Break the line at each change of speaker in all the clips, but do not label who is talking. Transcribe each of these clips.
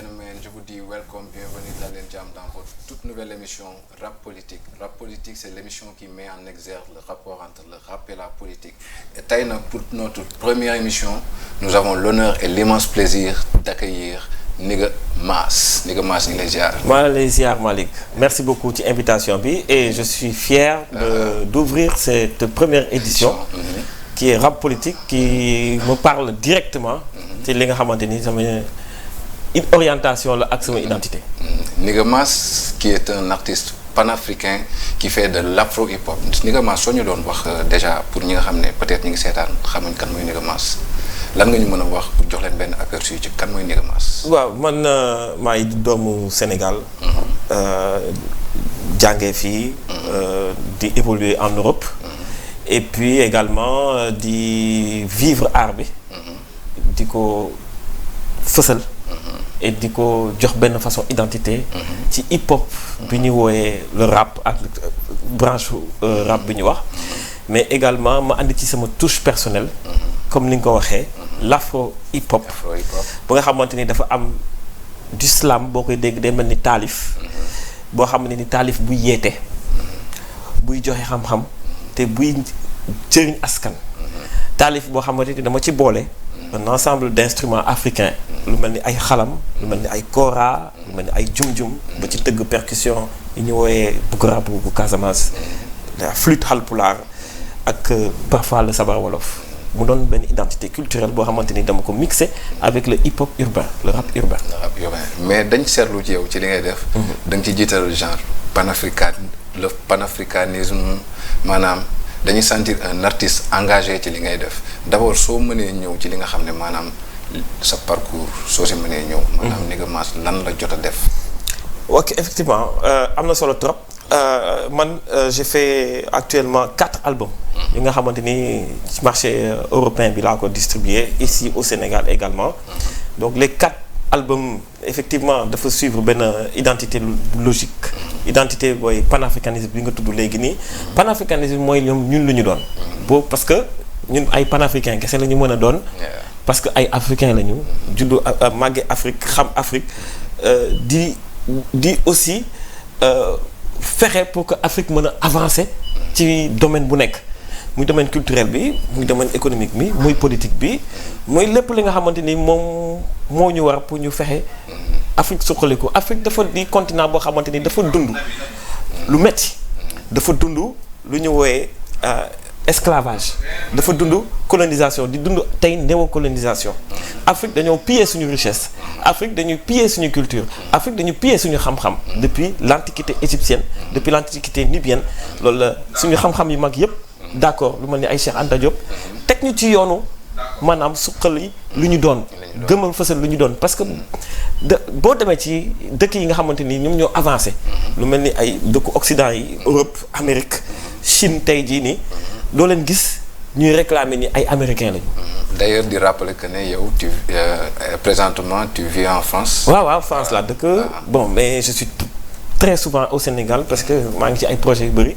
gentlemen, je vous dis welcome, bienvenue dans l'Enjam dans votre toute nouvelle émission Rap Politique. Rap Politique, c'est l'émission qui met en exergue le rapport entre le rap et la politique. Et Taïna, pour notre première émission, nous avons l'honneur et l'immense plaisir d'accueillir Nigga Mass. Nigga Mass, ñu lay ziar.
maa lay ziar Malick. Merci beaucoup ci invitation bi et je suis fier d'ouvrir cette première édition qui est Rap Politique, qui me parle directement ci li nga xamante ni sama une orientation la ak sama identité.
Nigga Mass qui est un artiste panafricain qui fait de l'afro hip hop. Nigga Mass soo ñu doon wax déjà pour ñi nga xam ne peut-être ñi ngi seetaan xamuñ kan mooy Nigga Mass lan nga ñu mën a wax pour jox leen benn aperçu ci kan mooy Nigga Mass.
waaw man maay doomu Sénégal. jàngee fii. di évoluer en Europe. et puis également di vivre art bi. di ko fësal. et di ko jox benn façon identité. ci hip hop bi ñu wooyee le rap ak branche rap bi ñu wax. mais également ma andi ci sama touche personnelle. comme ni nga ko waxee. l'afro hip hop. ba nga xamante ni dafa am du slam boo koy dégg day mel ni taalif. boo xam ne ni taalif buy yeete. buy joxe xam-xam. te buy jëriñ askan. taalif boo xamante ni dama ci boole. un ensemble d'instruments africains. lu mel ni ay xalam. lu mel ni ay kora. lu mel ni ay jum-jum. ba ci tëgg percussion yi ñu wooyee bugara bu Casamance. la flûte halpulaar ak parfois le sabar wolof. mu doon benn identité culturelle boo xamante ni dama ko mixé avec le hip hop urbain le rap urbain.
le rap urbain mais dañ seetlu ci yow ci li ngay def. da nga ci jiital genre le panafricanisme maanaam dañuy sentir un artiste engagé ci li ngay def d'abord soo mënee ñëw ci li nga xam ne maanaam sa parcours soo si mënee ñëw. maanaam Nigga Mass lan la jot a def.
ok effectivement am na solo trop. man j'ai fait actuellement 4 albums. yi nga xamante ni marché européen bi laa ko distribué ici au Sénégal également. donc les 4 albums effectivement dafa suivre benn identité logique. identité booy panafricanisme bi nga tudd léegi nii. panafricanisme mooy ñun lu ñu doon. boobu parce que ñun ay panafricains kese la ñu mën a doon. parce que ay africains la ñu. juddu màgge Afrique xam Afrique di aussi. fexe pour que Afrique mën a avancer ci domaine bu nekk muy domaine culturel bi muy domaine économique bi muy politique bi muy lépp li nga xamante ni moom moo ñu war pour ñu fexe Afrique suqaliku. Afrique dafa di continent boo xamante ni dafa dund lu metti dafa dund lu ñu wooyee esclavage dafa dund colonisation di dund tey néocolonisation. Afrique dañoo piller suñu richesse. Afrique dañuy piller suñu culture. Afrique dañu piller suñu xam-xam. depuis l'antiquité égyptienne. depuis l'antiquité nubienne loolu la suñu xam-xam yu mag yépp d'accord lu mel ni ay Cheikh Anta Diop teg ñu ci yoonu maanaam suqali lu ñu doon. gëmal fësal lu ñu doon parce que boo demee ci dëkk yi nga xamante ni ñoom ñoo avancé. lu mel ni ay dëkku Occident yi Europe Amérique Chine tey jii nii. doo leen gis ñuy réclamer ni ay américains lañu.
d'ailleurs di rappeler que ne yow présentement tu vis en France.
waaw France laa dëkk. bon mais je suis très souvent au Sénégal parce que maa ngi ci ay projets yu bëri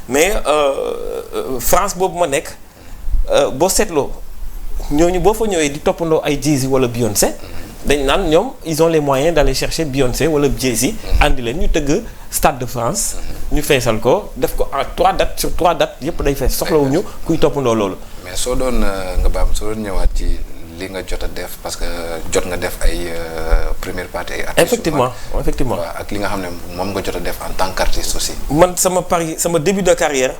mais France boobu ma nekk boo seetloo ñooñu boo fa ñëwee di toppandoo ay Jay-Z wala Beyoncé. dañ naan ñoom ils ont les moyens d'aller chercher Beyoncé wala Jay-Z andi leen ñu tëgg Stade de France ñu feesal ko def ko en 3 dates sur 3 dates yépp day fees soxlawuñu kuy toppandoo loolu.
mais soo doon soo doon ñëwaat ci li nga jot a def parce que jot nga def ay première partie ay artistes.
effectivement
ak li nga xam ne moom nga jot a def en tant qu'artiste aussi.
man sama début de carrière.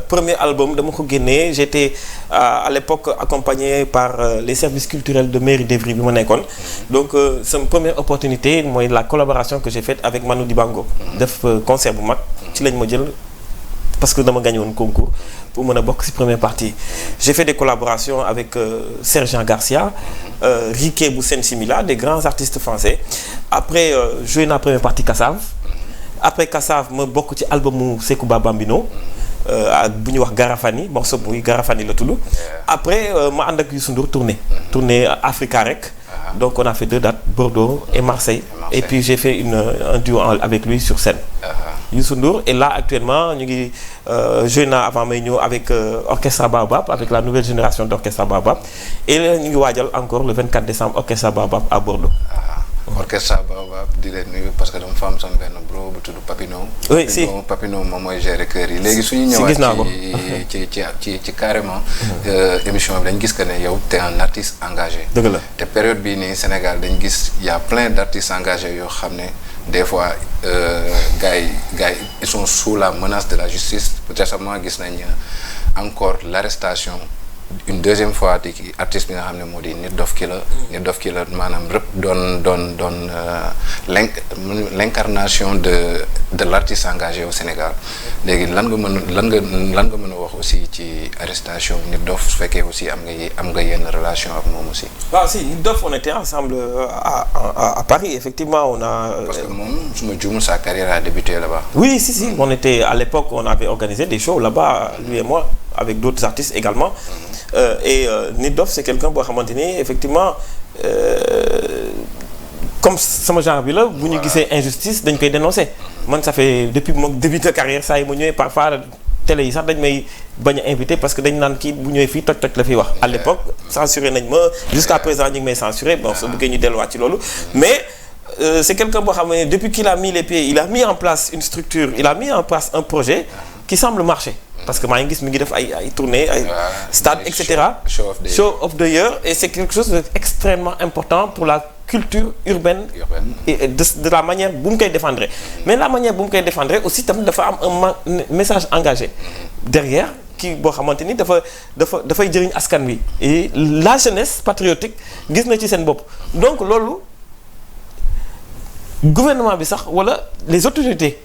Premier album dama ko génnee j'étais à l'époque accompagné par les services culturels de mairie d'Evry bi ma nekkoon. donc sama première opportunité mooy la collaboration que j'ai faite avec Manu Dibango. def concert bu mag ci lañ ma jël parce que dama gagné woon concours pour mën a bokk ci première partie. j'ai fait des collaborations avec Sergent Garcia. Riquet bu Sen Simila des grands artistes français. après joué naa première partie Kassav. après Kassav ma bokk ci albumu Sekouba Bambino. ak bu ñuy wax Garafani morceau bu Garafani la tudd. après ma ànd ak Youssou Ndour tournée Africa rek. donc on a fait 2 dates Bordeaux et Marseille. et puis j'ai fait un duo avec lui sur scène. Youssou Ndour et là actuellement ñu ngi joué naa avant may ñëw avec Orchestra Baobab avec la nouvelle génération d'Orchestra Baobab et ñu ngi waajal encore le 24 décembre Orchestra Baobab à Bordeaux.
orchestre Baobab di leen nuyu parce que dama fa am sama benn bro bu tudd Papino.
oui si
Papino moom mooy gérer kër yi léegi suñu ñëwaat ci carrément émission bi dañ gis que ne yow t'es un artiste engagé.
dëgg la
te période bii nii Sénégal dañ gis y a plein d'artistes engagés yoo xam ne des fois gars yi ils sont sous la menace de la justice récemment gis nañ encore l'arrestation une deuxième fois di ki artiste bi nga xam ne moo di Nit Dof Killer. Nit Dof Killer maanaam rëpp doon l'incarnation de l'artiste engagé au Sénégal léegi lan nga mën a wax aussi ci arrestation Nit Dof su fekkee aussi am nga yenn relation ak moom aussi.
waaw si Nit Dof on était ensemble à Paris effectivement on a.
parce que moom su ma juumul sa carrière a débuté là-bas.
oui si on était à l'époque on avait organisé des shows là-bas lui et moi avec d'autres artistes également. Nit Dof c'est quelqu'un boo xamante ni effectivement comme sama genre bi la bu ñu gisee injustice dañ koy dénoncer man ça fait depuis mon début de carrière saa yi ma ñëwee parfois télé yi sax dañ may bañ a invité parce que dañ naan kii bu ñëwee fii toj la fiy wax à l'époque censuré nañ ma jusqu'à présent ñu ngi may censuré bon soo bëggee ñu delluwaat ci loolu mais c'est quelqu'un boo xam ne depuis qu'il a mis les pieds il a mis en place une structure il a mis en place un projet qui semble marcher parce que maa ngi gis mi ngi def ay tournées ay stade et cetera show of the year et c'est quelque chose d'extrêmement important pour la culture urbaine et de la manière bu mu koy défendre mais la manière bu mu koy défendre aussi tamit dafa am un message engagé derrière kii boo xamante ni dafay jëriñ askan wi et la jeunesse patriotique gis na ci seen bopp donc loolu gouvernement bi sax wala les autorités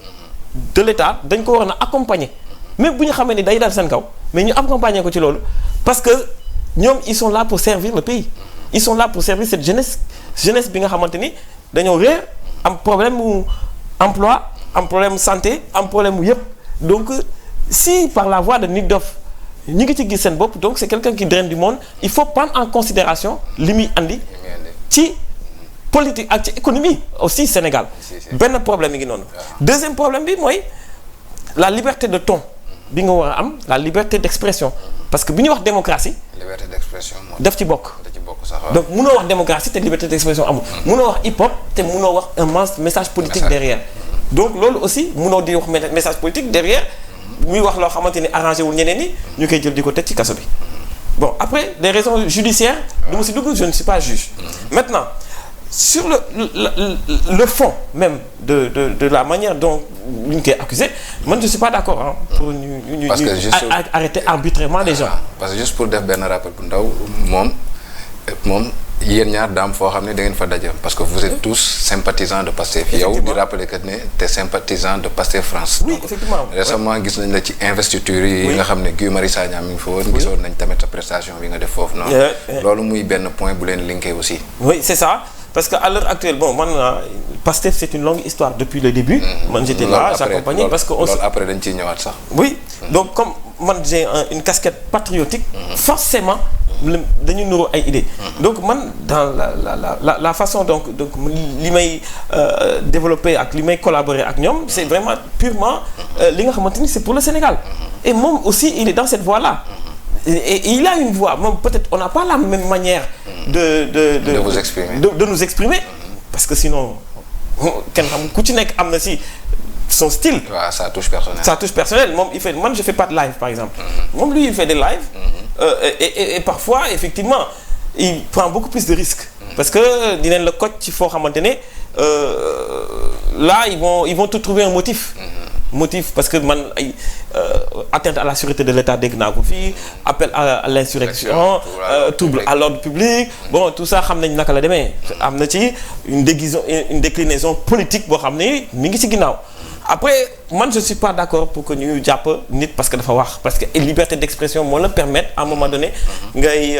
de l'État dañ ko war na accompagner même bu ñu xamee ni day dal seen kaw mais ñu accompagner ko ci loolu parce que ñoom ils sont là pour servir le pays ils sont là pour servir cette jeunesse bi nga xamante ni dañoo réer am problème mu emploi am problème santé am problème mu yëpp donc si par la voix de Nit Dof ñu ngi ci gis seen bopp donc c'est quelqu'un qui draine du monde il faut prendre en considération li muy andi ci politique ak ci économie aussi Sénégal benn problème yi ngi noonu deuxième problème bi mooy la liberté de ton bi nga war a am la liberté d'expression parce que bi ñuy wax démocratie
liberté d'expression
daf ci bokk donc mënoo wax démocratie te liberté d'expression amul mënoo wax hip hop te mënoo wax un message politique derrière donc loolu aussi mënoo di wax message politique derrière muy wax loo xamante ni arrangé wul ñeneen ñi ñu koy jël di ko teg ci kaso bi bon après des raisons judiciaires du ma si dugg je ne suis pas juge maintenant sur le fond même de la manière dont ñu ngi koy accusé man je suis pas d'accord hein, pour ñu arrêter arbitrairement les gens.
parce que juste pour def benn rappel bu ndaw moom yéen ñaar daam foo xam ne da ngeen fa daje parce que vous êtes tous sympathisants de Pastef yow di rappeler que ne t'es sympathisant de Pastef France.
oui effectivement
récemment gis nañ la ci investiture yi nga xam ne Guy Marius Sagna mi ngi fa woon. gisoon nañ tamit sa prestation bi nga def foofu noonu. loolu muy benn point bu leen linké aussi.
oui c'est ça. Parce qu'à l'heure actuelle, bon, moi, Pastef, c'est une longue histoire depuis le début. Moi, j'étais là, j'accompagnais parce que...
Après, dañ ciy ñëwaat sax.
Oui, donc comme moi, j'ai une casquette patriotique, forcément, dañu nuru ay idées. Donc, man, dans la façon donc li may développer ak li may collaborer ak ñoom, c'est vraiment purement li nga xamante ni c'est pour le Sénégal. Et moom aussi, il est dans cette voie-là. Et il a une voix, même peut-être on n'a pas la même manière de
vous exprimer.
De nous exprimer parce que sinon kenn xam ku ci nekk am na si son style.
Ouais, ça touche personnel.
Ça touche personnel. Moi je fais pas de live par exemple. Moom lui il fait des lives et parfois effectivement il prend beaucoup plus de risques parce que dinañ la coach ci foo xamante ne là ils vont te trouver un motif. Parce que man ay atteinte à la sûreté de l'État dégg naa ko fii appel à l'insurrection trouble à l'ordre public bon tout ça xam nañ naka la demee am na ci une déclinaison politique boo xam ne mi ngi ci ginnaaw après man je suis pas d'accord pour que ñu jàpp nit parce que dafa wax parce que liberté d'expression moo la permettre à un moment donné ngay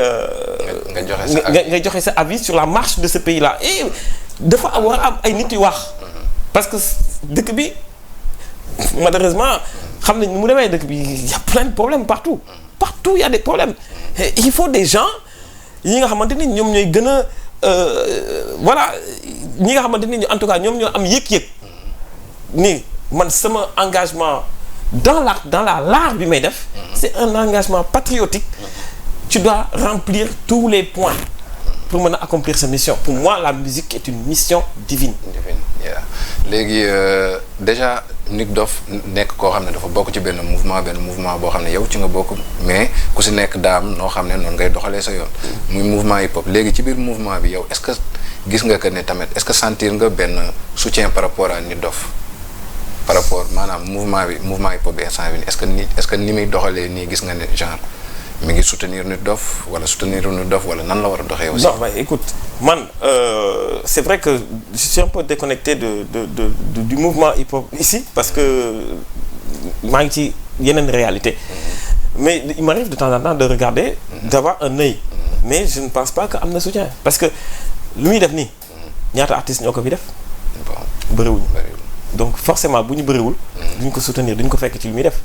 joxe sa avis sur la marche de ce pays-là et dafa war a am ay nit yu wax parce que dëkk bi malheureusement xam nañ ni mu demee dëkk bi il y a plein de problèmes partout il y a des problèmes et il faut des gens yi nga xamante ni ñoom ñooy gën a voilà ñi nga xamante ni en tout cas ñoom ñoo am yëg-yëg ni man sama engagement dans l'art bi may def c'est un engagement patriotique tu dois remplir tous les points pour mën a accomplir sa mission. Pour moi, la musique est une mission divine.
Léegi déjà Nit Doff nekk koo xam ne dafa bokk ci benn mouvement boo xam ne yow ci nga bokk mais ku si nekk daam noo xam ne noonu ngay doxalee sa yoon. muy mouvement hip hop léegi ci biir mouvement bi yow est-ce que gis nga que ne tamit est-ce que sentir nga benn soutien par rapport à Nit Doff par rapport maanaam mouvement hip hop bi instant bi est-ce que ni muy doxalee nii gis nga ne genre mi ngi soutenir Nit Doff wala nan la war a doxee aussi.
Non, mais écoute, man, c'est vrai que je suis un peu déconnecté du mouvement hip-hop ici parce que maa ngi ci yeneen réalité. Mais il m'arrive de temps en temps de regarder, d'avoir un œil. Mais je ne pense pas que am na soutien parce que lu muy def nii ñaata artistes ñoo ko fi def. bëriwuñu. Donc forcément bu ñu bëriwul. duñ ko soutenir duñ ko fekk ci li muy def.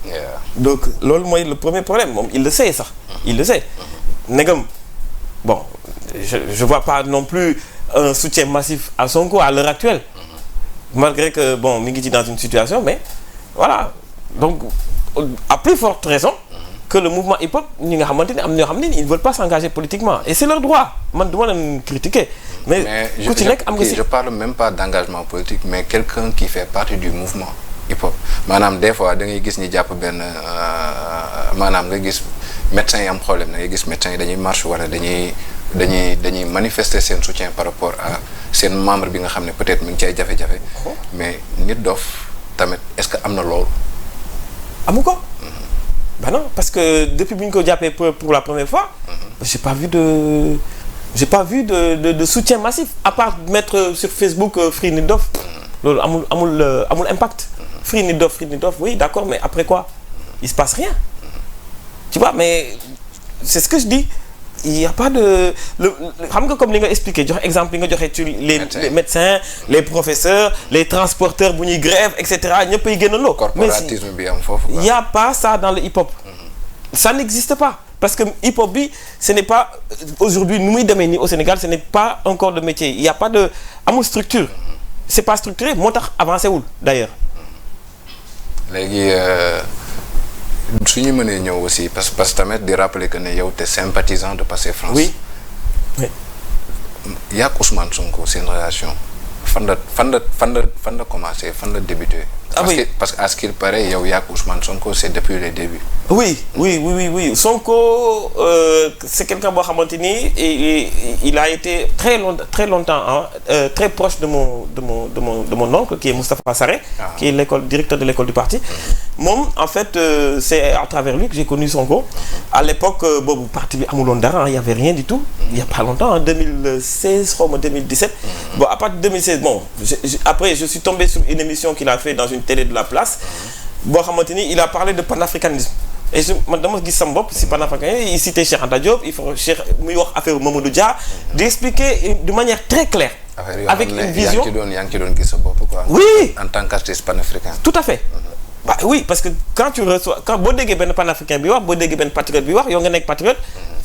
Donc loolu mooy le premier problème moom il le sait sax. Il le sait. Negam bon je vois pas non plus un soutien massif à Sonko à l'heure actuelle. Malgré que bon mi ngi ci dans une situation mais voilà donc à plus forte raison. Que le mouvement hip-hop ñi nga xamante ne am na ñoo xam ne ils ne veulent pas s'engager politiquement et c'est leur droit man du ma leen critiquer. mais ku ci nekk am nga si
je parle même pas d'engagement politique mais quelqu'un qui fait partie du mouvement hip-hop maanaam des fois da ngay gis ñi jàpp benn maanaam nga gis médecins yi am problème da ngay gis médecins yi dañuy marche wala dañuy manifester seen soutien par rapport à seen membre bi nga xam ne peut-être mi ngi ci ay jafe-jafe mais Nit Doff tamit est-ce que am na loolu.
amu ko. Ben non, parce que depuis bu ñu ko jàppee pour la première fois, j'ai pas vu de soutien massif à part mettre sur Facebook Free Nit Doff. loolu amul impact. Free Nit Doff oui d'accord mais après quoi il se passe rien. Tu vois mais c'est ce que je dis il y a pas de xam nga comme li nga expliqué joxe exemple yi nga joxe ci les médecins les professeurs les transporteurs bu ñuy grève et cetera ñëpp ay génnaloo.
corporatisme bi am foofu.
Il y a pas ça dans le hip-hop. Ça n'existe pas parce que hip-hop bi ce n'est pas aujourd'hui nu muy demee nii au Sénégal ce n'est pas encore de métier il y a pas de amul structure. C'est pas structuré moo tax avancé wul d'ailleurs.
léegi su ñu mënee ñëw aussi parce que tamit di rappeler que ne yow te sympathisant de Pastef France.
Oui.
Yaa ak Ousmane Sonko seen relation fan la commencé fan la débuté. parce que à ce qu'il paraît yow yaa ak Ousmane Sonko c'est depuis les débuts.
Oui. Sonko c'est quelqu'un boo xamante ni il a été très longtemps très proche de mon oncle qui est Moustapha Sarré. Qui est directeur de l'école du parti. Moom en fait c'est à travers lui que j'ai connu Sonko. À l'époque boobu parti bi amuloon dara il y avait rien du tout. Il y a pas longtemps en 2016 xaw ma 2017. Bon à partir de 2016 bon après je suis tombé sur une émission qu'il a fait dans une télé de la place. Boo xamante ni il a parlé de panafricanisme. Et man dama gis sama bopp si panafricanisme il citait Cheikh Anta Diop il faut Cheikh muy wax affaire Mamadou Dia d'expliquer de manière très claire. Avec une vision
yaa ngi ci doon gis sa bopp quoi.
Oui.
En tant qu'artiste panafricain.
Tout à fait. Bah oui parce que quand boo déggee benn panafricain bi wax boo déggee benn patriote bi wax yow nga nekk patriote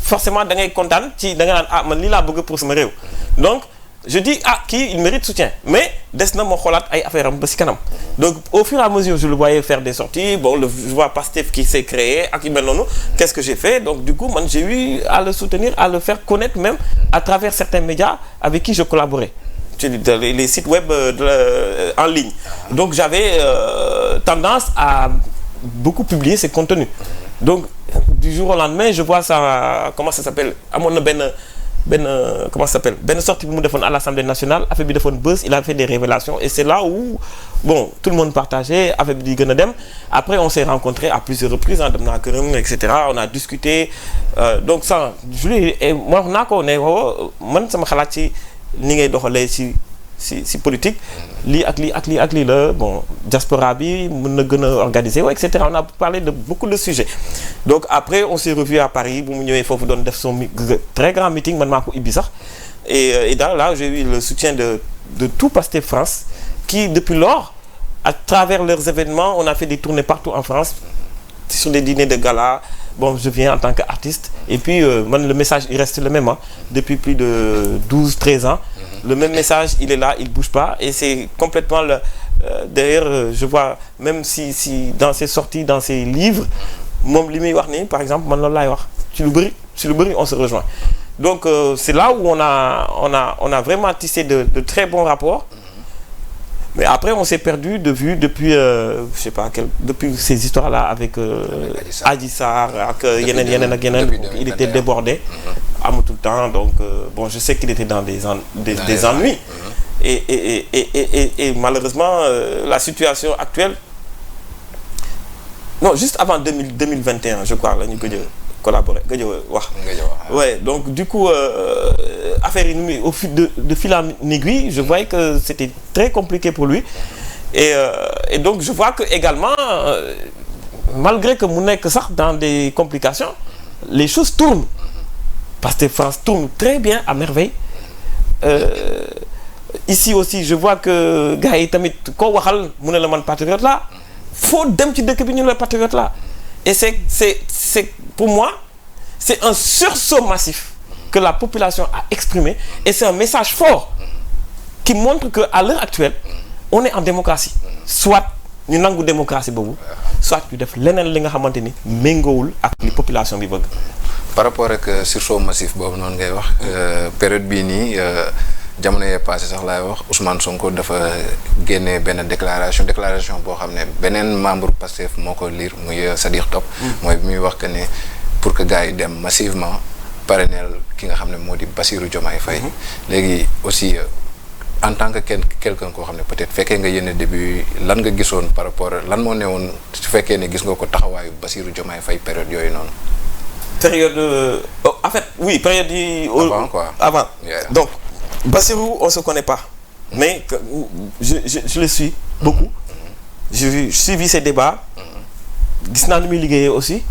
forcément da ngay kontaan ci da nga naan ah man lii laa bëgg pour sama réew. Donc je dis kii il mérite soutien mais des na ma xoolaat ay affaire am ba si kanam donc au fur et à mesure je le voyais faire des sorties bon je vois Pastef qui s'est créé ak yu mel noonu qu'est-ce que j'ai fait donc du coup man j'ai eu à le soutenir à le faire connaître même à travers certains médias avec qui je collaborais les sites web en ligne donc j'avais tendance à beaucoup publier ces contenus donc du jour au lendemain je vois ça comment ça s'appelle amoon na comment ça s'appelle benn sortie bi mu defoon à l'Assemblée nationale affaire bi defoon buzz il a fait des révélations et c'est là où bon tout le monde partageait affaire bi di gën a dem après on s'est rencontrés à plusieurs reprises dem naa këram et cetera on a discuté donc ça je lui moi wax naa ko ne man sama xalaat ci ni ngay doxalee si politique lii ak lii la bon diaspora bi mën na gën a organiser et cetera on a parlé de beaucoup de sujets donc après on s'est revu à Paris bu mu ñëwee foofu doon def son très grand meeting man maa ko ibbi sax et là j'ai eu le soutien de tout Pastef France qui depuis lors à travers leurs événements on a fait des tournées partout en France sur des dîners de gala bon je viens en tant qu'artiste et puis man le message il reste le même depuis plus de 12-13 ans. Le même message il est là il bouge pas et c'est complètement d'ailleurs je vois même si dans ses sorties dans ses livres moom li muy wax ni par exemple man loolu laay wax ci lu bëri on se rejoint Donc c'est là où on a vraiment tissé de très bons rapports. Mais après on s'est perdu de vue depuis je sais pas depuis ces histoires-là avec Adji Sarr ak yeneen ak yeneen. Il était débordé amatul temps donc bon je sais qu'il était dans des ennuis. Et malheureusement la situation actuelle non juste avant 2021 je crois la ñu gëj a collaborer gëj a wax. Ouais donc du coup affaire yi au fil de fil en aiguille je voyais que c'était très compliqué pour lui et donc je vois que également malgré que mu nekk sax dans des complications les choses tournent parce que France tourne très bien à merveille. Ici aussi je vois que gars yi tamit koo waxal mu ne la man patriote là foo dem ci dëkk bi ñu la patriote là et c'est pour moi c'est un sursaut massif que la population a exprimé et c'est un message fort qui montre que à l'heure actuelle on est en démocratie soit ñu nangu démocratie boobu soit ñu def leneen li nga xamante ni méngoowul ak li population bi bëgg.
Par rapport ak sursaut massif boobu noonu ngay wax période bii nii jamono yee passé sax laay wax Ousmane Sonko dafa génnee benn déclaration boo xam ne beneen membre Pastef moo ko lire muy Sadikh Top mooy bi muy wax que ne pour que gars yi dem massivement parrainer ki nga xam ne moo di Bassirou Diomaye Faye léegi aussi en tant que quelqu'un koo xam ne peut-être fekkee nga yenn début lan nga gisoon par rapport lan moo newoon su fekkee ne gis nga ko taxawaayu Bassirou Diomaye Faye période yooyu noonu.
Période en fait oui période yi.
Avant quoi.
Avant donc. Bassirou on se connaît pas mais je le suis beaucoup j'ai suivi ces débats gis naa ni muy liggéeyee aussi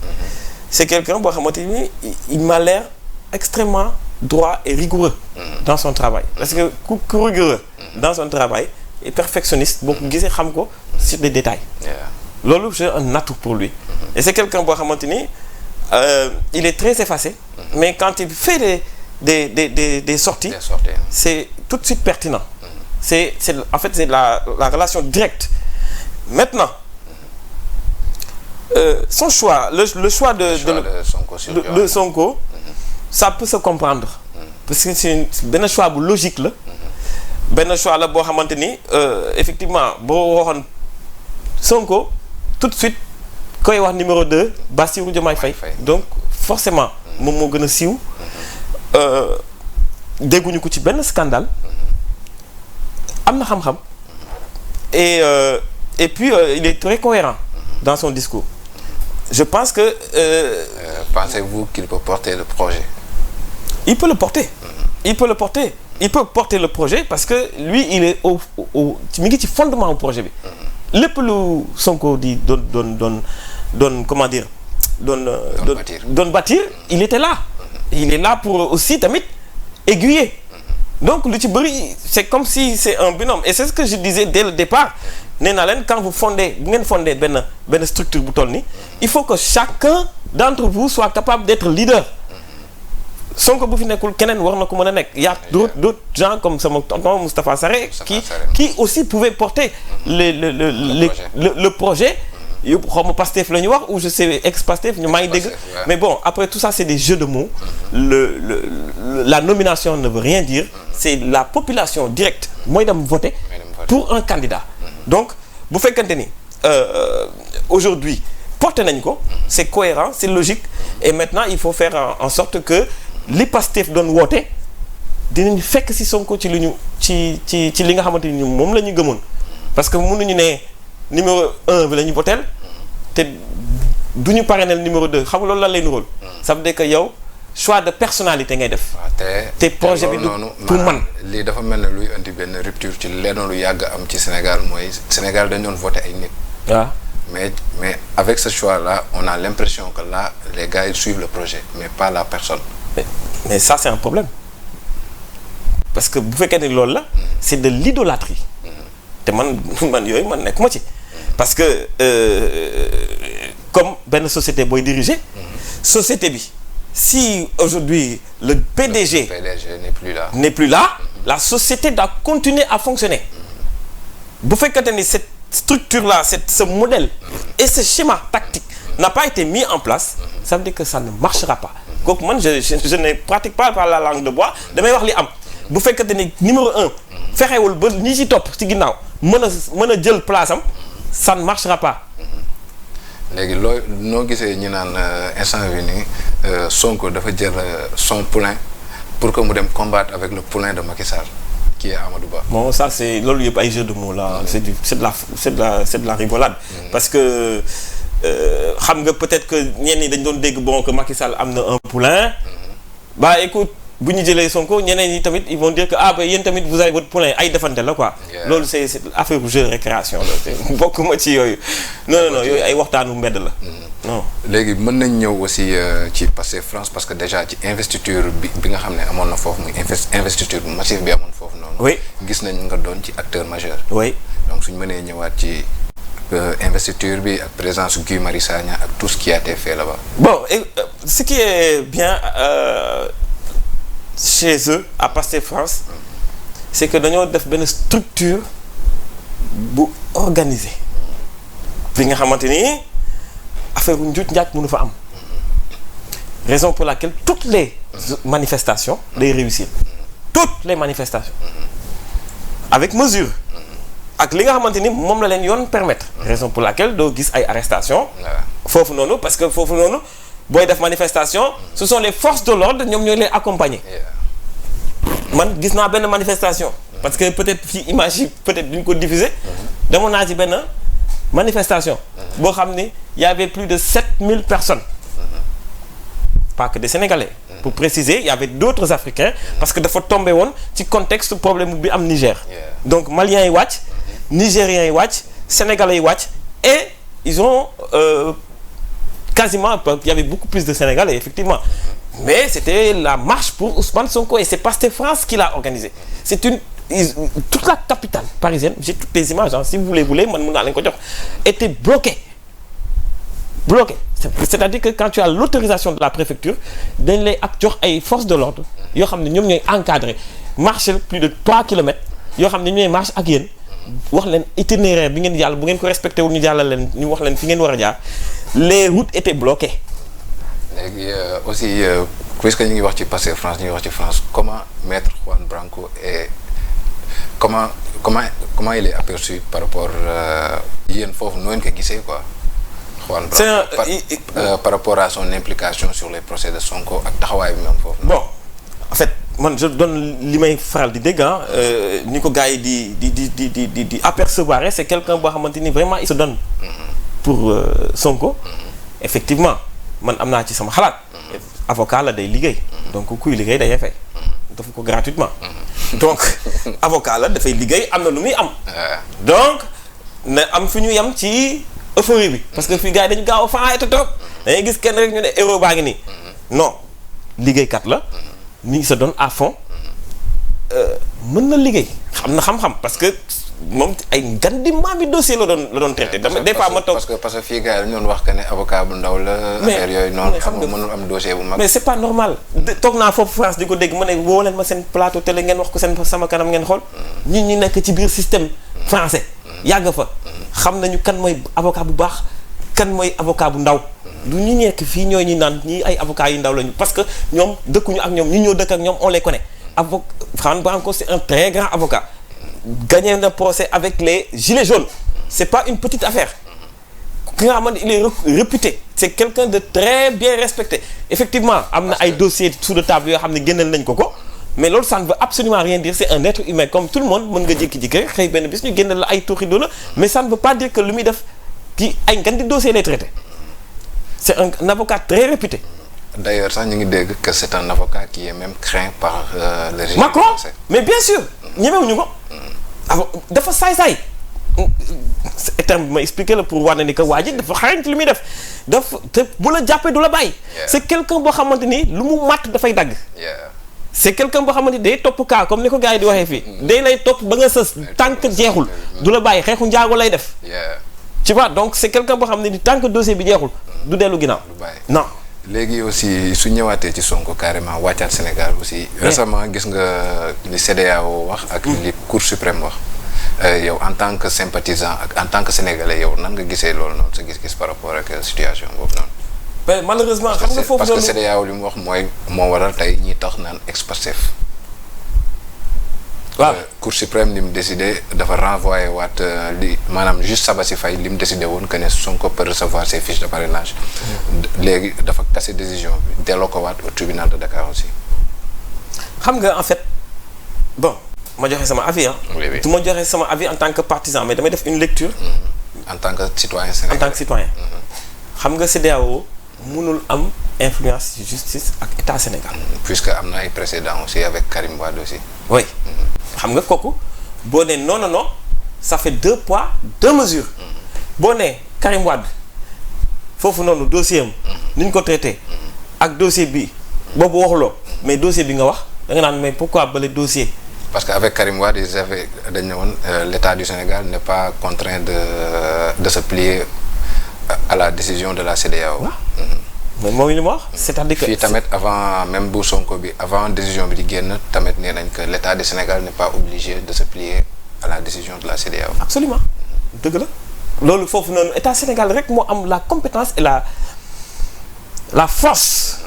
c'est quelqu'un boo xamante ni il m'a l'air extrêmement droit et rigoureux dans son travail parce que ku rigoureux dans son travail et perfectionniste boo ko gisee xam ko sur des détails loolu j'ai un atout pour lui et c'est quelqu'un boo xamante ni il est très effacé mais quand il fait des sorties, c'est tout de suite pertinent. C'est en fait c'est la relation directe. Maintenant, son choix, le choix de Sonko, ça peut se comprendre parce que c'est benn choix bu logique la. Benn choix la boo xamante ni effectivement boo waxoon Sonko tout de suite koy wax numéro 2 Bassirou Diomaye Faye. Donc forcément moom moo gën a siiw. dégguñu ko ci benn scandale am na xam-xam et puis il est très cohérent dans son discours je pense que
pensez-vous qu'il peut porter le projet?
Il peut le porter il peut porter le projet parce que lui il est mi ngi ci fondement au projet bi lépp lu Sonko di doon comment dire doon bâtir il était là. Il est là pour aussi tamit aiguiller donc lu ci bëri c'est comme si c'est un binôme et c'est ce que je disais dès le départ nee naa leen quand bu ngeen fondé benn structure bu toll nii il faut que chacun d'entre vous soit capable d'être leader Sonko bu fi nekkul keneen war na ko mën a nekk y a d'autres gens comme sama tonton Moustapha Sarré qui aussi pouvaient porter le projet yëpp xaw ma Pastef la ñu wax ou je sais ex-Pastef ñu maa ngi dégg mais bon après tout ça c'est des jeux de mots la nomination ne veut rien dire c'est la population directe mooy dem voter pour un candidat donc bu fekkante ni aujourd'hui porté nañ ko c'est cohérent c'est logique et maintenant il faut faire en sorte que li Pastef doon woote dinañ fekk ci Sonko ci li ñu ci li nga xamante ni moom la ñu gëmoon parce que mënuñu ne numéro 1 bi la ñu voteel te du ñu parrainer numéro 2 xam nga loolu lan lay nuróol ça veut dire que yow choix de personnalité ngay def. te projet bi du pour man.
lii dafa mel ne luy indi benn rupture ci lenn lu yàgg am ci Sénégal mooy Sénégal dañu doon voter ay nit.
waaw
mais avec ce choix là on a l'impression que là les gars ils suivent le projet mais pas la personne.
mais ça c'est un problème parce que bu fekkee ne loolu la c'est de l'idolâtrie te man yooyu man nekkuma ci parce que comme benn société booy diriger société bi si aujourd'hui le PDG n'est plus là la société doit continuer à fonctionner bu fekkee ne cette structure là ce modèle et ce schéma tactique n'a pas été mis en place ça veut dire que ça ne marchera pas kooku man je ne pratique pas par la langue de bois damay wax li am bu fekkente ni numéro 1 fexewul ba ñi ci topp ci ginnaaw mën a jël place am ça ne marchera pas.
léegi noo gisee ñu naan instant bi nii Sonko dafa jël son poulain pour que mu dem combattre avec le poulain de Macky Sall qui est Amadou Ba.
Bon ça c'est loolu yëpp ay jeu de mots là c'est de la rigolade. Parce que xam nga peut-être que ñenn ñi dañ doon dégg bon que Macky Sall am na un poulain. Bah écoute bu ñu jëlee Sonko ñeneen ñi tamit ils vont dire que ba yéen tamit vous avez votre poulain ay defante la quoi. loolu c'est affaire bu jeu récréation la bokk ma ci yooyu. non yooyu ay waxtaanu mbedd la. non
léegi mën nañ ñëw aussi ci Pastef France parce que déjà ci investiture bi nga xam ne amoon na foofu muy investiture massive bi amoon foofu noonu.
oui
gis nañ nga doon ci acteur majeur.
oui
donc suñ mënee ñëwaat ci investiture bi ak présence Guy Marius Sagna ak tout ce qui a été fait là-bas.
Bon ce qui est bien chez eux à Pastef France c'est que dañoo def benn structure bu organisée bi nga xamante ni affaire bu njuuj njaaj mënu fa am raison pour laquelle toutes les manifestations day réussir toutes les manifestations avec mesure ak li nga xamante ni moom la leen yoon permettre raison pour laquelle doo gis ay arrestations foofu noonu parce que foofu noonu booy def manifestation ce sont les forces de l'ordre ñoom ñooy lay accompagner man gis naa benn manifestation parce que peut-être fii image yi peut-être duñ ko diffuser demoon naa ci benn manifestation boo xam ni y avait plus de 7000 personnes pas que des Sénégalais pour préciser il y avait d'autres Africains parce que dafa tombé woon ci contexte problème bi am Niger donc Maliens yi wàcc Nigériens yi wàcc Sénégalais yi wàcc et ils ont quasiment il y avait beaucoup plus de Sénégalais effectivement mais c'était la marche pour Ousmane Sonko et c'est Pastef France qui l'a organisé c'est toute la capitale parisienne j'ai toutes les images si vous les voulez man mën naa leen ko jox était bloquée c'est-à-dire que quand tu as l'autorisation de la préfecture dañ lay ak jox ay forces de l'ordre yoo xam ne ñoom ñooy encadrer marcher plus de 3 kilomètres yoo xam ne ñooy marche ak yéen wax leen itinéraire bi ngeen jàll bu ngeen ko respecté wul ñu jàllal leen ñu wax leen fi ngeen war a jaar les routes étaient bloquées.
léegi aussi puisque ñu ngi wax ci Pastef France ñu ngi wax ci France comment maître Juan Branco et comment il est aperçu par rapport yéen foofu noo leen ko gisee quoi. Juan Branco par rapport à son implication sur les procès de Sonko ak taxawaay bi même foofu.
Bon en fait man je donne li may faral di dégg ni ko gars yi di apercevoir c'est quelqu'un boo xamante ni vraiment il se donne pour Sonko effectivement man am naa ci sama xalaat avocat la day liggéey donc kuy liggéey day fay dafa ko gratuitement donc avocat la dafay liggéey am na lu muy am donc na am fi ñu yem ci euphorie bi parce que fii gars yi dañu gaaw a faa et toog dañuy gis kenn rek ñu ne héros baa ngi nii non liggéeykat la mi ngi se donne à fond mën na liggéey xam na xam-xam parce que moom ay ngan di maam bi dossier la doon traité dama des fois ma toog
parce que fii gars yi dañu doon wax que ne avocat bu ndaw la affaire yooyu noonu xam nga mënul am dossier bu mag
mais c'est pas normal toog naa foofu France di ko dégg ma ne woo leen ma seen plateau télé ngeen wax ko seen sama kanam ngeen xool ñi nekk ci biir système français yàgg fa xam nañu kan mooy avocat bu baax kan mooy avocat bu ndaw du ñu nekk fii ñooy ñi naan ñii ay avocats yu ndaw lañu parce que ñoom dëkkuñu ak ñoom ñi ñoo dëkk ak ñoom on les connaît Juan Branco c'est un très grand avocat gagné un procès avec les gilets jaunes c'est pas une petite affaire ki nga xamante il est réputé c'est quelqu'un de très bien respecté effectivement am na ay dossiers sous de table yoo xam ne génneel nañ ko mais loolu ça ne veut absolument rien dire c'est un être humain comme tout le monde mën nga jékki-jékki xëy benn bis ñu génneel la ay tuuxi doona mais ça ne veut pas dire que lu muy def kii ay ngan di dossier lay traité c'est un avocat très réputé.
D'ailleurs sax ñu ngi dégg que c'est un avocat qui est même craint par le régime
Macron
français.
Mais bien sûr ñemewuñu ko dafa saay-saay terme bi ma expliqué la pour wane ni que waa ji dafa xarañ ci li muy def dafa te bu la jàppee du la bàyyi c'est quelqu'un boo xamante ni lu mu màtt dafay dagg c'est quelqu'un boo xamante ni day topp kaa comme ni ko gars yi di waxee fii day lay topp ba nga sës tant que jeexul du la bàyyi xeexu njaago lay def tu vois donc c'est quelqu'un boo xam ne ni tant que dossier bi jeexul du dellu ginnaaw non
léegi aussi su ñëwaatee ci Sonko carrément wàccaat Sénégal aussi récemment gis nga li CEDEAO wax ak li Cour suprême wax yow en tant que sympathisant ak en tant que sénégalais yow nan nga gisee loolu noonu sa gis-gis par rapport ak situation boobu noonu
mais malheureusement xam nga foofu
parce que CEDEAO li mu wax mooy moo waral tey ñi tax naan ex-Pastef.
waaw
Cour suprême li mu décidé dafa renvoyé waat li maanaam juste Sabassi Faye li mu décidé woon que ne Sonko peut recevoir ses fiches de parrainage. léegi dafa casser décision bi delloo ko waat au tribunal de Dakar aussi.
xam nga en fait bon ma joxe sama avis
oui oui
du ma joxe sama avis en tant que partisan mais damay def une lecture.
en tant que citoyen sénégalais.
en tant que citoyen. xam nga CEDEAO mënul am influence ci justice ak état Sénégal.
puisque am na ay précédents aussi avec Karim Wade aussi.
oui xam nga kooku boo nee non non non ça fait 2 poids 2 mesures. boo nee Karim Wade foofu noonu dossier am. ni ñu ko traité. ak dossier bi boobu waxuloo mais dossier bi nga wax da nga naan mais pourquoi bële dossier.
parce que avec Karim Wade ils avaient dañ ne woon l'État du Sénégal n'est pas contraint de se plier à la décision de la CEDEAO.
mais moo ngi li ma wax c'est-à-dire que
fii tamit avant même bu Sonko bi avant décision bi di génn tamit nee nañ que l'État du Sénégal n'est pas obligé de se plier à la décision de la CEDEAO.
absolument dëgg la loolu foofu noonu état Sénégal rek moo am la compétence et la force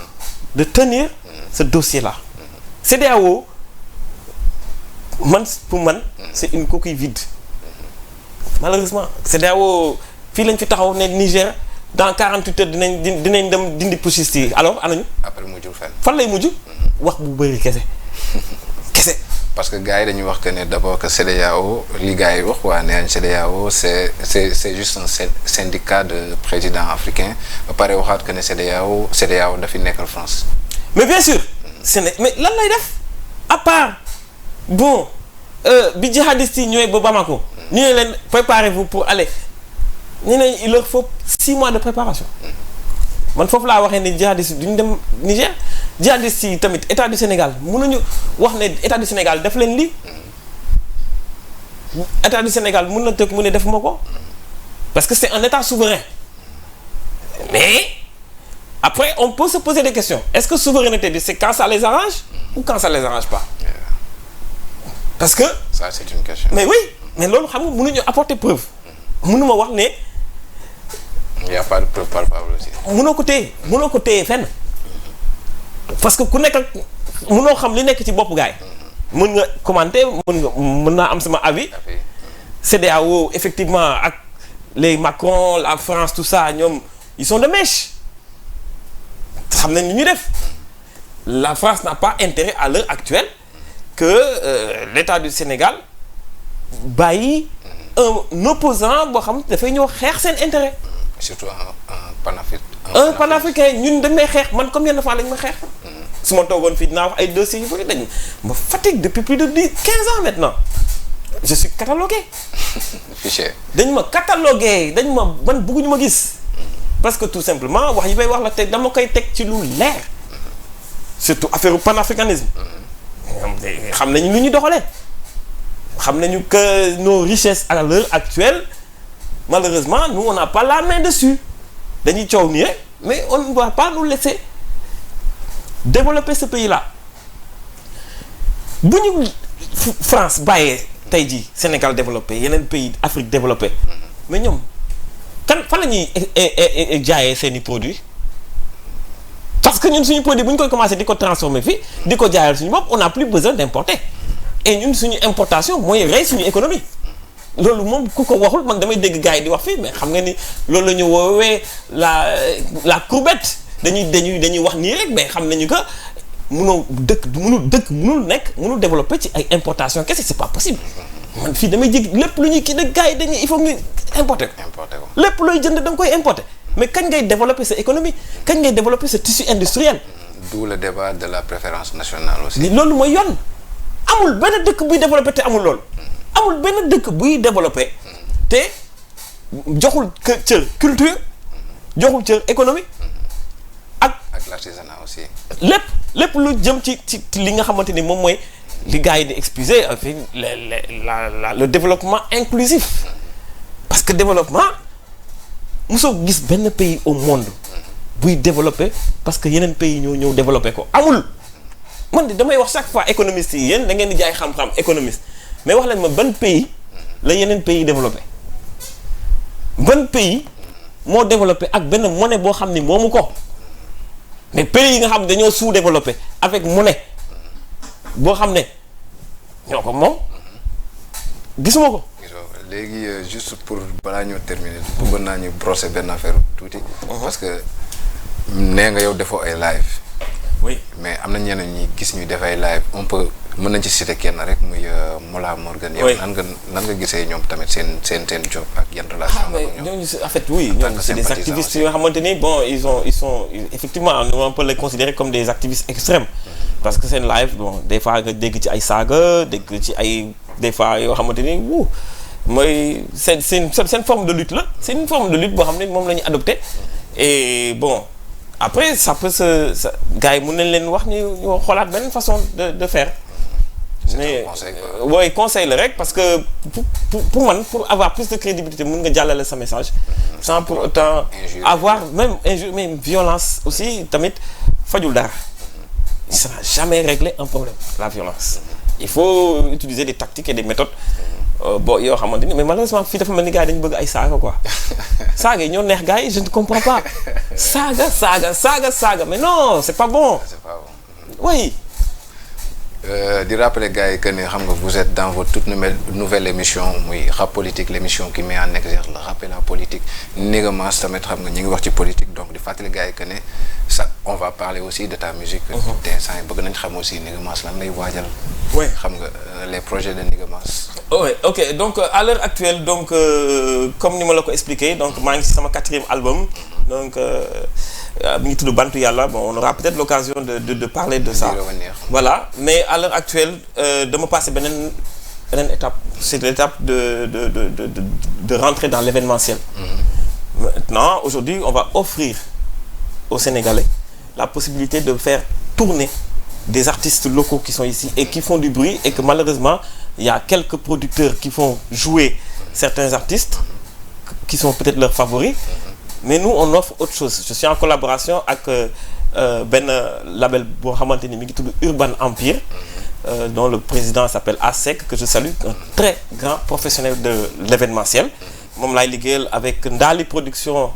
de tenir ce dossier-là. CEDEAO pour man c'est une coquille vide malheureusement CEDEAO fii lañ fi taxaw ne Niger dans 48 heures dinañ dem dindi putschistes yi alors anañu.
après mujjul fenn.
fan lay mujj. wax bu bëri kese.
parce que gars yi dañuy wax que ne d'abord que CEDEAO li gars yi wax waa nee nañ CEDEAO c'est juste un syndicat de présidents africains ba pare waxaat que ne CEDEAO dafi nekkal France.
mais bien sûr. mais lan lay def à part bon bi jihadistes yi ñëwee ba Bamako. ñu ne leen préparez-vous pour aller. ñu ne il leur faut 6 mois de préparation. man foofu laa waxee ne jihadistes duñu dem Niger jihadistes yi tamit état du Sénégal mënuñu wax ne état du Sénégal def leen lii état du Sénégal mën na tëg mu ne defuma ko parce que c'est un état souverain mais après on peut se poser des questions est-ce que souveraineté bi c'est quand ça les arrange ou quand ça les arrange pas parce que
ça c'est une question.
mais oui mais loolu xam nga mënuñu apporter preuve mënuma wax ne.
il y a pas de preuve palpable aussi.
mënoo ko téye fenn parce que ku nekk ak mënoo xam li nekk ci bopp gaay mën nga commenter mën naa am sama avis. CEDEAO effectivement ak les Macron la France tout ça ñoom ils sont de mèche xam nañ li ñuy def la France n'a pas intérêt à l'heure actuelle que l'État du Sénégal bàyyi un opposant boo xam dafay ñëw xeex seen intérêt.
surtout
un panafricain ñun dañ may xeex man comme yenn fois lañ ma xeex. su ma toogoon fii dinaa wax ay dossiers yu bëri dañ ma fatigue depuis plus de 15 ans maintenant je suis catalogué.
fiché.
dañ ma catalogué dañ ma man bëgguñu ma gis. parce que tout simplement wax yi may wax la teg dama koy teg ci lu leer. surtout affaire panafricanisme. xam nañu lu ñu doxalee. xam nañu que nos richesses à l'heure actuelle malheureusement nous on n'a pas la main dessus dañuy coow nii rek mais on ne va pas nous laisser développer ce pays-là bu ñu France bàyyee tey jii Sénégal développé yeneen pays Afrique développé mais ñoom kan fan la ñuy jaayee seeni produits parce que ñun suñu produit bu ñu koy commencer di ko transformer fii di ko jaayal suñu bopp on n'a plus besoin d'importer et ñun suñu importation mooy rey suñu économie loolu moom ku ko waxul man damay dégg gars yi di wax fii mais xam nga ni loolu la ñu woowee la courbette dañuy wax nii rek mais xam nañu que munoo mënul développer ci ay importation kese c'est pas possible man fii damay jég lépp lu ñuy kii de gars yi dañuy il faut ñu importer ko lépp looy jënd da nga koy importer mais kañ ngay développer sa économie kañ ngay développer sa tissu industriel.
d'où le débat de la préférence nationale aussi.
loolu mooy yoon amul benn dëkk buy développer te amul loolu. amul benn dëkk buy développé te joxul cër culture joxul cër économie ak
l'artisanat aussi.
lépp lu jëm ci li nga xamante ni moom mooy li gars yi di excuser avec le développement inclusif parce que développement mosoo gis benn pays au monde buy développé parce que yeneen pays ñëw développé ko amul man de damay wax chaque fois économistes yi yéen da ngeen di jaay xam-xam économiste mais wax leen ma ban pays la yeneen pays développé ban pays moo développé ak benn monnaie boo xam ni moomu ko mais pays yi nga xam ne dañoo sous-développé avec monnaie boo xam ne ñoo ko moom gisuma ko.
léegi juste pour balaa ñoo terminer bëggoon naa ñu brosser benn affaire tuuti. parce que nee nga yow defoo ay live.
oui
mais am na ñeneen ñi gis ñu def ay live on peut mën nañ ci citer kenn rek muy Mollah Morgun. yow nan nga gisee ñoom tamit seen job ak yan relation.
mais ñooñu en fait oui ñoom c'est des activistes yoo xamante ni bon ils sont effectivement on peut les considérer comme des activistes extrêmes. parce que seen live bon des fois nga dégg ci ay saaga dégg ci ay des fois yoo xamante ni mooy c'est une forme de lutte la c'est une forme de lutte boo xam ne moom la ñu adopté et bon après ça peut gars yi mën nañ leen wax ñu xoolaat benn façon de faire. mais oui conseil la rek parce que pour man pour avoir plus de crédibilité mën nga jàllale sa message sans pour autant avoir même injure même violence aussi tamit fajul dara ça n'a jamais réglé un problème la violence il faut utiliser des tactiques et des méthodes bon yoo xamante ni mais malheureusement fii dafa mel ni gars yi dañu bëgg ay saaga quoi saaga yi ñoo neex gars yi je ne comprends pas saaga mais non c'est pas bon.
c'est pas bon.
oui.
di rappeler gars yi que ne xam nga vous êtes dans votre toute nouvelle émission muy rap politique l'émission qui met en exergue le rap et la politique Nigga Mass tamit xam nga ñu ngi wax ci politique donc di fàttali gars yi que ne ça on va parler aussi de ta musique. tey bëgg nañ xam aussi Nigga Mass lan lay waajal.
oui
xam nga les projets de Nigga Mass.
oui ok donc à l'heure actuelle donc comme ni ma la ko expliqué donc maa ngi ci sama 4e album donc. mi ngi tudd Bantu Yàlla bon on aura peut-être l'occasion de parler de ça voilà mais à l'heure actuelle dama passer beneen étape c'est l'étape de rentrer dans l'événementiel. Maintenant aujourd'hui on va offrir aux Sénégalais la possibilité de faire tourner des artistes locaux qui sont ici et qui font du bruit et que malheureusement il y a quelques producteurs qui font jouer certains artistes qui sont peut-être leurs favoris. Mais nous on offre autre chose je suis en collaboration avec benn label boo xamante ni mi ngi tudd Urban Empire dont le président s'appelle Asek que je salue un très grand professionnel de l'événementiel moom laay liggéeyal avec Ndali Production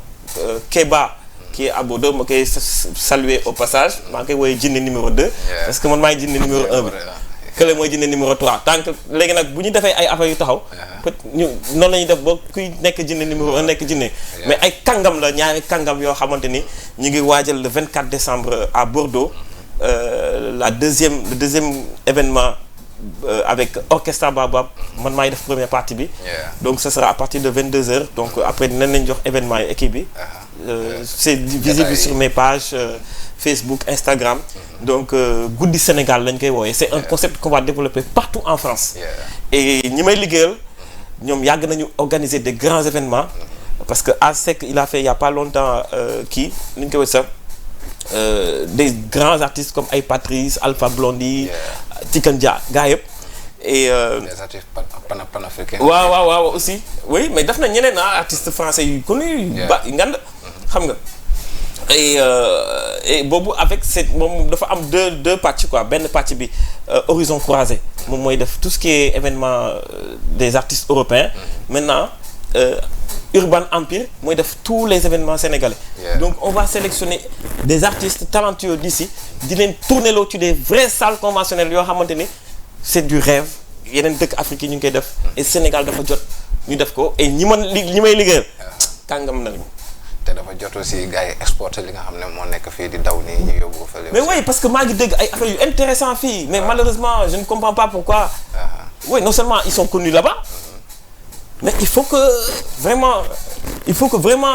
Keba qui est à Bordeaux ma koy saluer au passage maa ngi koy woowee jinne numéro 2 parce que man maay jinne numéro 1 bi kële mooy jinne numéro 3 tant que léegi nag bu ñu defee ay affaires yu taxaw peut ñu noonu la ñuy def ba kuy nekk jinne numéro 1 nekk jinne mais ay kàngam la ñaari kàngam yoo xamante ni ñu ngi waajal le 24 décembre à Bordeaux le deuxième événement avec Orchestra Baobab man maay def première partie bi donc ce sera à partir de 22h donc après dinañ leen jox événement yi équipe bi c'est visible sur mes pages Facebook Instagram donc Guddi Sénégal lañ koy wooyee c'est un concept qu'on va développer partout en France et ñi may liggéeyal ñoom yàgg nañu organiser des grands événements parce que ASEC il a fait il y a pas longtemps kii ni ñu koy woowee sax des grands artistes comme ay Patrice Alpha Blondy Tikandia gars yëpp et
des artistes panafricains
waaw aussi oui mais daf na ñeneen artistes français yu connus ba ngand xam nga et boobu avec cette moom dafa am deux pàcc quoi benn pàcc bi Horizon Croisé moom mooy def tout ce qui est événement des artistes européens maintenant Urban Empire mooy def tous les événements sénégalais donc on va sélectionner des artistes talentueux d'ici di leen tourner loo ci des vraies salles conventionnelles yoo xamante ni c'est du rêve yeneen dëkk Afrique yi ñu ngi koy def et Sénégal dafa jot ñu def ko et ñi may liggéeyal kàngam nañu
te dafa jot aussi gars yi exporter li nga xam ne moo nekk fii di daw nii ñu yóbbu ko fële.
mais oui parce que maa ngi dégg ay affaires yu intéressant fii mais malheureusement je ne comprends pas pourquoi. oui non seulement ils sont connus là-bas mais il faut que vraiment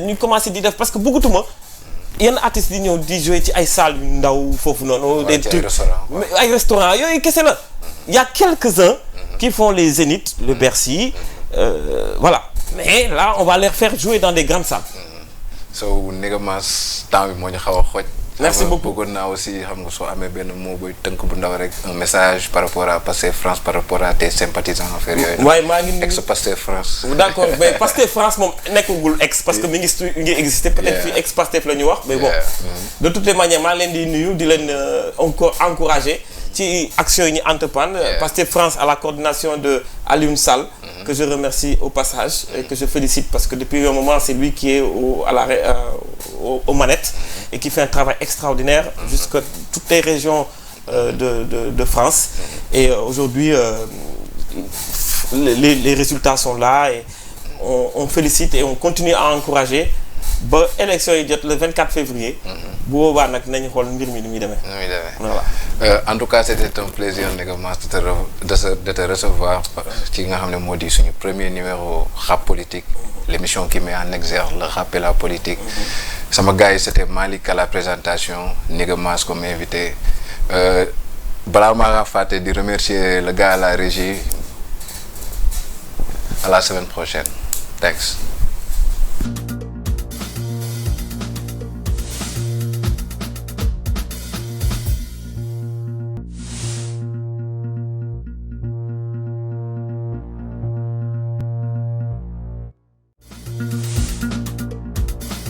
ñu commencer di def parce que bëggatuma yenn artistes di ñëw di jouer ci ay salles yu ndaw foofu noonu. des trucs ay restaurants yooyu kese la. il y a quelques-uns qui font les Zénith le Bercy voilà mais là on va les faire jouer dans des grandes salles.
so Nigga Mass temps bi moo ñu xaw a xooj.
merci beaucoup
bëggoon naa aussi xam nga soo amee benn mot booy tënk bu ndaw rek un message par rapport à Pastef France par rapport à tes sympathisants affaire yooyu.
waaye maa ngi
ex Pastef France.
d'accord mais Pastef France moom nekkagul ex parce que mi ngi exister peut-être fii ex Pastef la ñu wax mais bon de toutes les manières maa leen di nuyu di leen encore encourager ci action yi ñu entreprendre Pastef France à la coordination de Alioune Sall que je remercie au passage et que je félicite parce que depuis un moment c'est lui qui est aux manettes et qui fait un travail extraordinaire jusque toutes les régions de France. Et aujourd'hui, les résultats sont là et on félicite et on continue à encourager. Ba élection yi jot le 24 février. bu boobaa nag nañu xool mbir mi ni muy demee.
Voilà. En tout cas c'était un plaisir Ndiaga Mass de te recevoir ci nga xam ne moo di suñu premier numéro rap politique. L'émission qui met en exergue le rap et la politique. Sama gars yi c'était Malick à la présentation, Ndiaga Mass comme invité. Balaa maa fàtte di remercier le gars à la régie. À la semaine prochaine. Thanks.